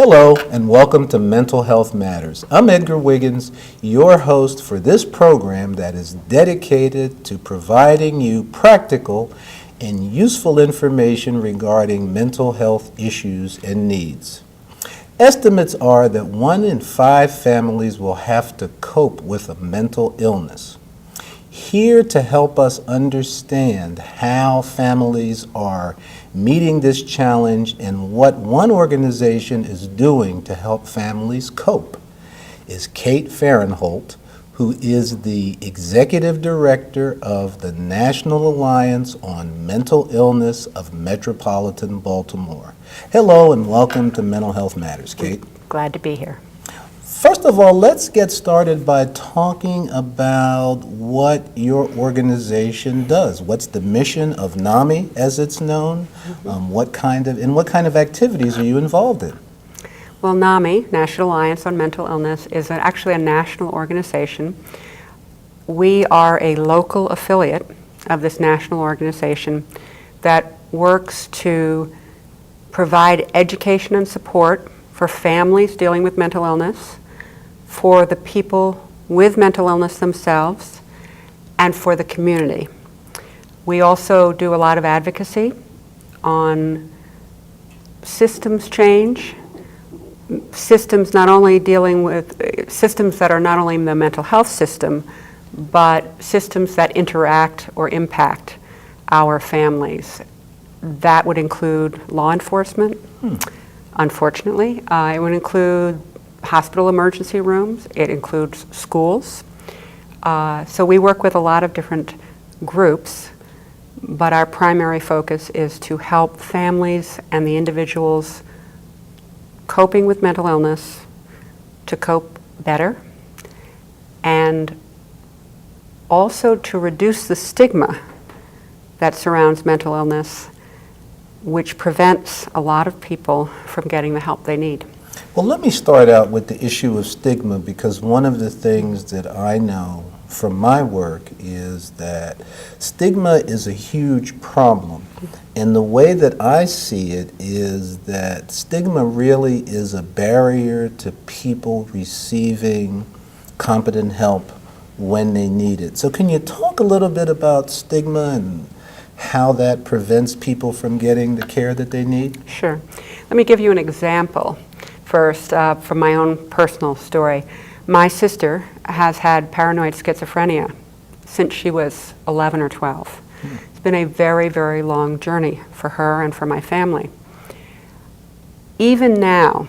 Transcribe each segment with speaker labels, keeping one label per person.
Speaker 1: Hello and welcome to Mental Health Matters. I'm Edgar Wiggins, your host for this program that is dedicated to providing you practical and useful information regarding mental health issues and needs. Estimates are that 1 in 5 families will have to cope with a mental illness. Here to help us understand how families are meeting this challenge and what one organization is doing to help families cope is Kathryn Farinholt, who is the Executive Director of the National Alliance on Mental Illness of Metropolitan Baltimore. Hello and welcome to Mental Health Matters, Kate.
Speaker 2: Glad to be here.
Speaker 1: First of all, let's get started by talking about what your organization does. What's the mission of NAMI, as it's known? What kind of activities are you involved in?
Speaker 2: Well, NAMI, National Alliance on Mental Illness, is actually a national organization. We are a local affiliate of this national organization that works to provide education and support for families dealing with mental illness, for the people with mental illness themselves, and for the community. We also do a lot of advocacy on systems change, systems that are not only the mental health system, but systems that interact or impact our families. That would include law enforcement, unfortunately. It would include hospital emergency rooms. It includes schools. So we work with a lot of different groups, but our primary focus is to help families and the individuals coping with mental illness to cope better, and also to reduce the stigma that surrounds mental illness, which prevents a lot of people from getting the help they need.
Speaker 1: Well, let me start out with the issue of stigma, because one of the things that I know from my work is that stigma is a huge problem. And the way that I see it is that stigma really is a barrier to people receiving competent help when they need it. So can you talk a little bit about stigma and how that prevents people from getting the care that they need?
Speaker 2: Sure. Let me give you an example first from my own personal story. My sister has had paranoid schizophrenia since she was 11 or 12. It's been a very, very long journey for her and for my family. Even now,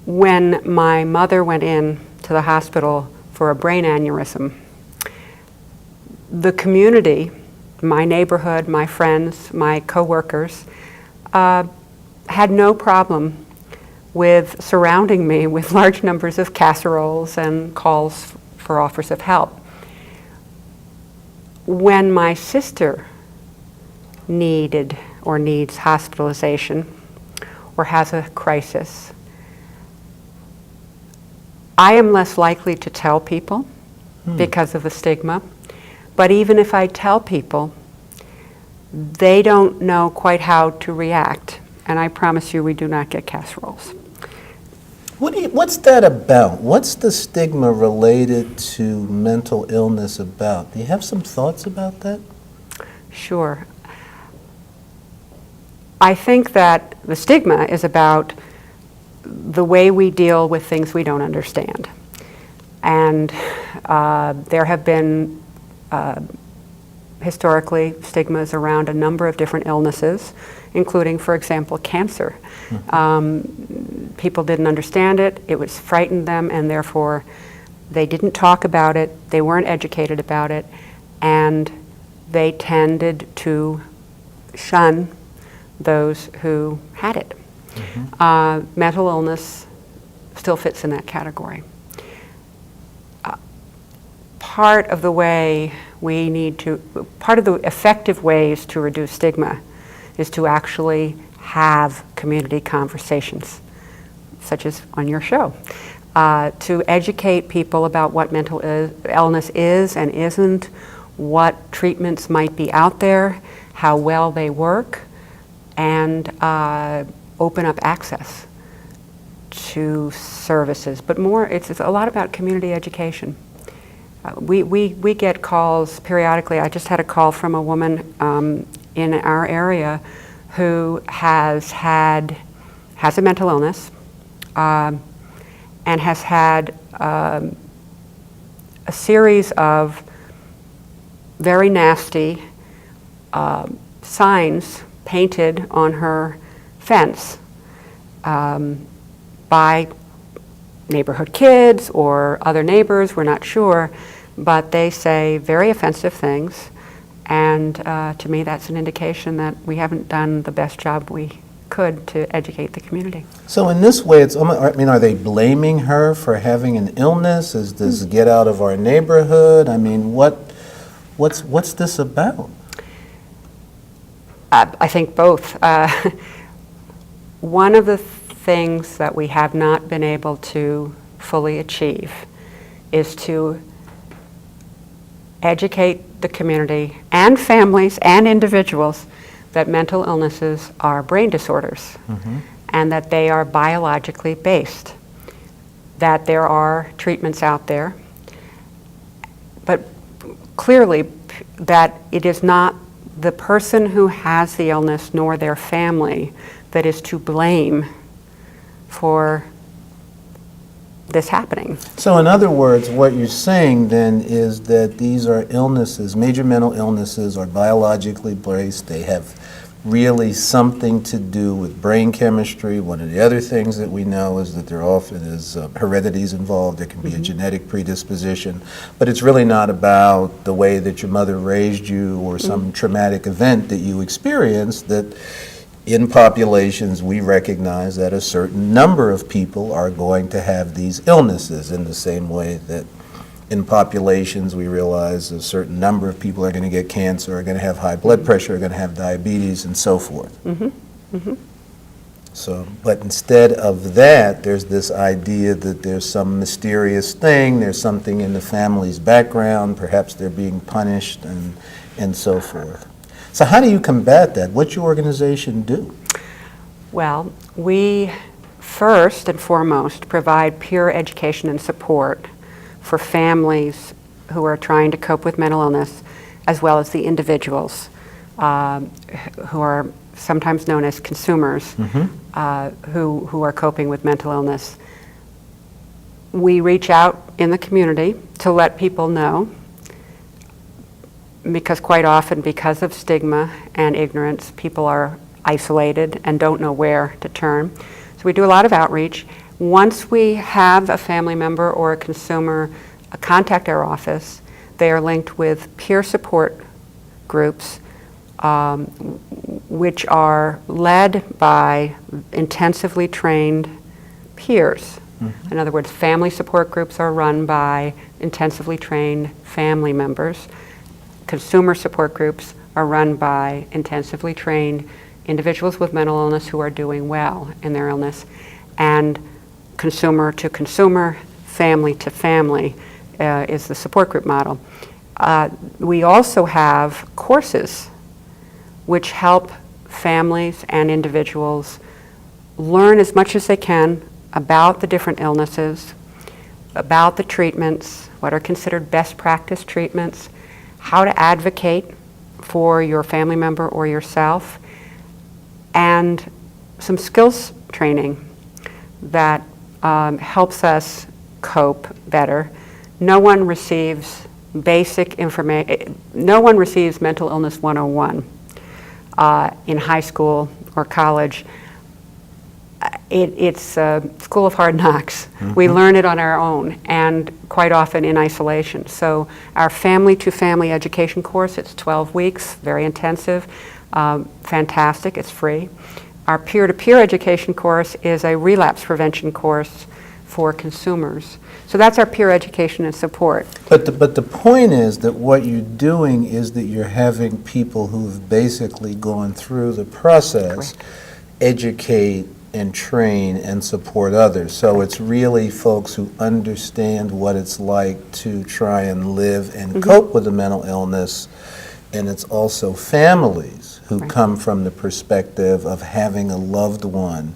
Speaker 2: when my mother went in to the hospital for a brain aneurysm, the community, my neighborhood, my friends, my coworkers, had no problem with surrounding me with large numbers of casseroles and calls for offers of help. When my sister needed or needs hospitalization or has a crisis, I am less likely to tell people because of the stigma. But even if I tell people, they don't know quite how to react. And I promise you, we do not get casseroles.
Speaker 1: What's that about? What's the stigma related to mental illness about? Do you have some thoughts about that?
Speaker 2: Sure. I think that the stigma is about the way we deal with things we don't understand. And there have been historically stigmas around a number of different illnesses, including, for example, cancer. People didn't understand it, it was frightened them, and therefore they didn't talk about it, they weren't educated about it, and they tended to shun those who had it. Mental illness still fits in that category. Part of the effective ways to reduce stigma is to actually have community conversations, such as on your show, to educate people about what mental illness is and isn't, what treatments might be out there, how well they work, and open up access to services, but more, it's a lot about community education. We get calls periodically. I just had a call from a woman in our area who has a mental illness and has had a series of very nasty signs painted on her fence by neighborhood kids or other neighbors, we're not sure, but they say very offensive things, and to me that's an indication that we haven't done the best job we could to educate the community.
Speaker 1: So in this way, it's almost, I mean, are they blaming her for having an illness? Is this get out of our neighborhood? I mean, what's this about?
Speaker 2: I think both. One of the things that we have not been able to fully achieve is to educate the community and families and individuals that mental illnesses are brain disorders and that they are biologically based, that there are treatments out there, but clearly that it is not the person who has the illness nor their family that is to blame for this happening.
Speaker 1: So in other words, what you're saying then is that these are illnesses, major mental illnesses are biologically based. They have really something to do with brain chemistry. One of the other things that we know is that there often is heredity is involved. There can be a genetic predisposition, but it's really not about the way that your mother raised you or some traumatic event that you experienced. That in populations, we recognize that a certain number of people are going to have these illnesses, in the same way that in populations we realize a certain number of people are going to get cancer, are going to have high blood pressure, are going to have diabetes, and so forth. So, but instead of that, there's this idea that there's some mysterious thing, there's something in the family's background, perhaps they're being punished, and so forth. So how do you combat that? What's your organization do?
Speaker 2: Well, we first and foremost provide peer education and support for families who are trying to cope with mental illness, as well as the individuals who are sometimes known as consumers who are coping with mental illness. We reach out in the community to let people know, because quite often, because of stigma and ignorance, people are isolated and don't know where to turn. So we do a lot of outreach. Once we have a family member or a consumer contact our office, they are linked with peer support groups, which are led by intensively trained peers. In other words, family support groups are run by intensively trained family members. Consumer support groups are run by intensively trained individuals with mental illness who are doing well in their illness. And consumer to consumer, family to family is the support group model. We also have courses which help families and individuals learn as much as they can about the different illnesses, about the treatments, what are considered best practice treatments, how to advocate for your family member or yourself, and some skills training that helps us cope better. No one receives basic information, no one receives mental illness 101 in high school or college. It's a school of hard knocks. We learn it on our own, and quite often in isolation. So our family-to-family education course, it's 12 weeks, very intensive, fantastic, it's free. Our peer-to-peer education course is a relapse prevention course for consumers. So that's our peer education and support.
Speaker 1: But the point is that what you're doing is that you're having people who've basically gone through the process educate and train and support others. So it's really folks who understand what it's like to try and live and cope with a mental illness, and it's also families who come from the perspective of having a loved one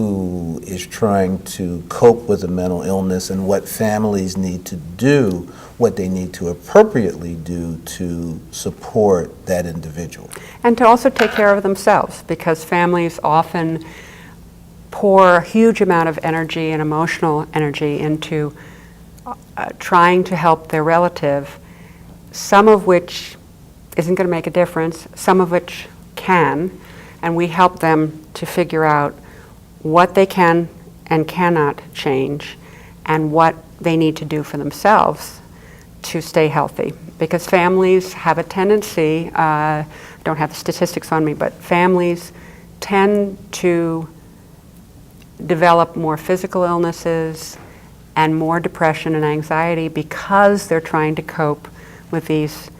Speaker 1: who is trying to cope with a mental illness and what families need to do, what they need to appropriately do to support that individual.
Speaker 2: And to also take care of themselves, because families often pour a huge amount of energy and emotional energy into trying to help their relative, some of which isn't going to make a difference, some of which can, and we help them to figure out what they can and cannot change and what they need to do for themselves to stay healthy. Because families have a tendency, don't have the statistics on me, but families tend to develop more physical illnesses and more depression and anxiety because they're trying to cope with these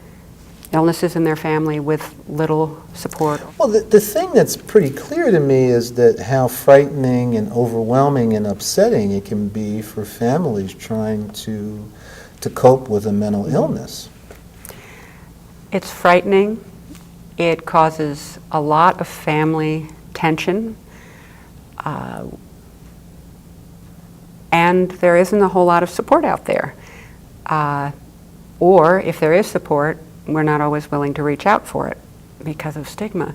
Speaker 2: illnesses in their family with little support.
Speaker 1: Well, the thing that's pretty clear to me is that how frightening and overwhelming and upsetting it can be for families trying to cope with a mental illness.
Speaker 2: It's frightening. It causes a lot of family tension. And there isn't a whole lot of support out there. Or if there is support, we're not always willing to reach out for it because of stigma.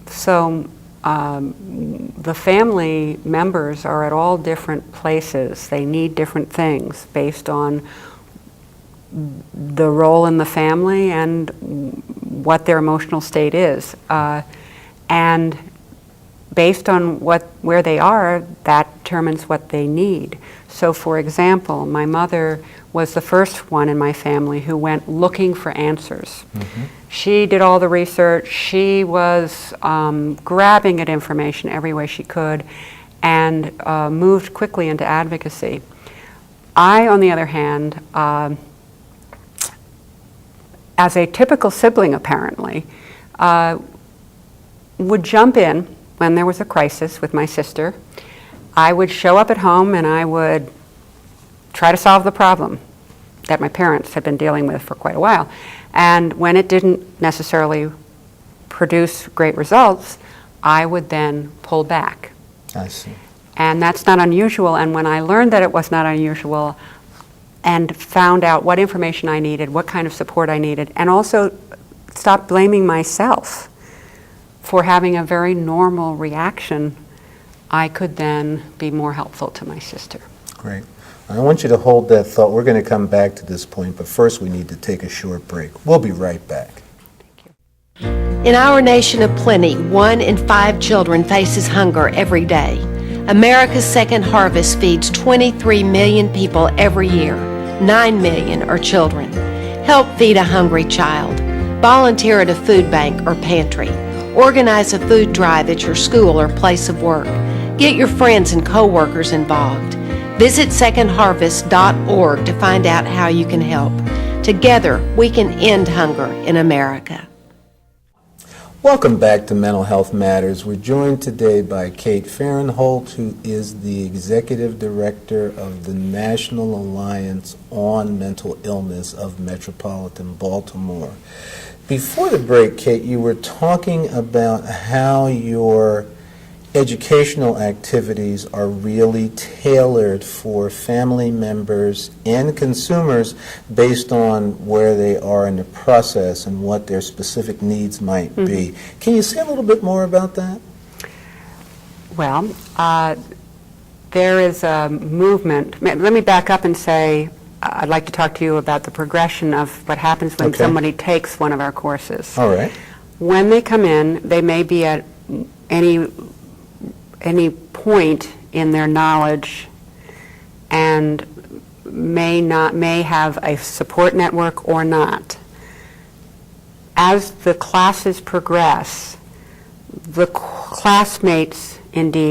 Speaker 2: So the family members are at all different places. They need different things based on the role in the family and what their emotional state is. And based on where they are, that determines what they need. So for example, my mother was the first one in my family who went looking for answers. Mm-hmm. She did all the research. She was grabbing at information every way she could and moved quickly into advocacy. I, on the other hand, as a typical sibling apparently, would jump in when there was a crisis with my sister. I would show up at home and I would try to solve the problem that my parents had been dealing with for quite a while. And when it didn't necessarily produce great results, I would then pull back.
Speaker 1: I see.
Speaker 2: And that's not unusual. And when I learned that it was not unusual and found out what information I needed, what kind of support I needed, and also stopped blaming myself for having a very normal reaction, I could then be more helpful to my sister.
Speaker 1: Great. I want you to hold that thought. We're going to come back to this point, but first we need to take a short break. We'll be right back.
Speaker 3: In our nation of plenty, 1 in 5 children faces hunger every day. America's Second Harvest feeds 23 million people every year. 9 million are children. Help feed a hungry child. Volunteer at a food bank or pantry. Organize a food drive at your school or place of work. Get your friends and co-workers involved. Visit secondharvest.org to find out how you can help. Together, we can end hunger in America.
Speaker 1: Welcome back to Mental Health Matters. We're joined today by Kathryn Farinholt, who is the Executive Director of the National Alliance on Mental Illness of Metropolitan Baltimore. Before the break, Kate, you were talking about how your educational activities are really tailored for family members and consumers based on where they are in the process and what their specific needs might be. Can you say a little bit more about that?
Speaker 2: Well, there is a movement. Let me back up and say I'd like to talk to you about the progression of what happens when somebody takes one of our courses.
Speaker 1: All right.
Speaker 2: When they come in, they may be at any point in their knowledge and may have a support network or not. As the classes progress, the classmates indeed